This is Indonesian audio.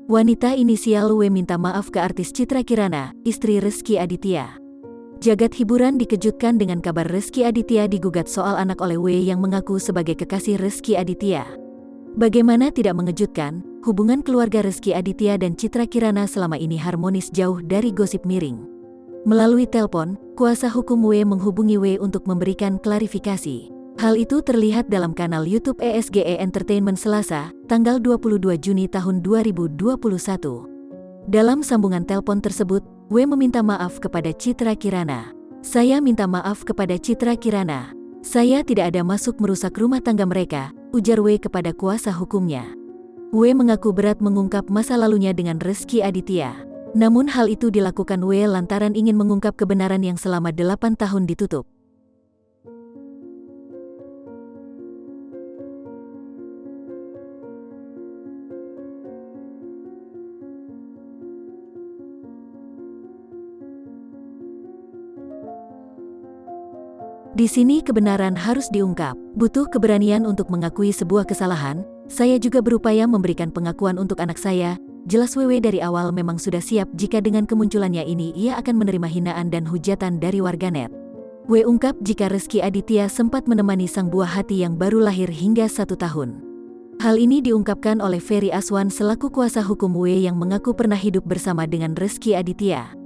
Wanita inisial W minta maaf ke artis Citra Kirana, istri Rezky Aditya. Jagat hiburan dikejutkan dengan kabar Rezky Aditya digugat soal anak oleh W yang mengaku sebagai kekasih Rezky Aditya. Bagaimana tidak mengejutkan, hubungan keluarga Rezky Aditya dan Citra Kirana selama ini harmonis jauh dari gosip miring. Melalui telepon, kuasa hukum W menghubungi W untuk memberikan klarifikasi. Hal itu terlihat dalam kanal YouTube ESGE Entertainment Selasa, tanggal 22 Juni tahun 2021. Dalam sambungan telepon tersebut, W meminta maaf kepada Citra Kirana. "Saya minta maaf kepada Citra Kirana. Saya tidak ada masuk merusak rumah tangga mereka," ujar W kepada kuasa hukumnya. W mengaku berat mengungkap masa lalunya dengan Rezky Aditya. Namun hal itu dilakukan W lantaran ingin mengungkap kebenaran yang selama 8 tahun ditutup. Di sini kebenaran harus diungkap. Butuh keberanian untuk mengakui sebuah kesalahan. Saya juga berupaya memberikan pengakuan untuk anak saya. Jelas WW dari awal memang sudah siap jika dengan kemunculannya ini ia akan menerima hinaan dan hujatan dari warganet. W ungkap jika Rezky Aditya sempat menemani sang buah hati yang baru lahir hingga 1 tahun. Hal ini diungkapkan oleh Ferry Aswan selaku kuasa hukum W yang mengaku pernah hidup bersama dengan Rezky Aditya.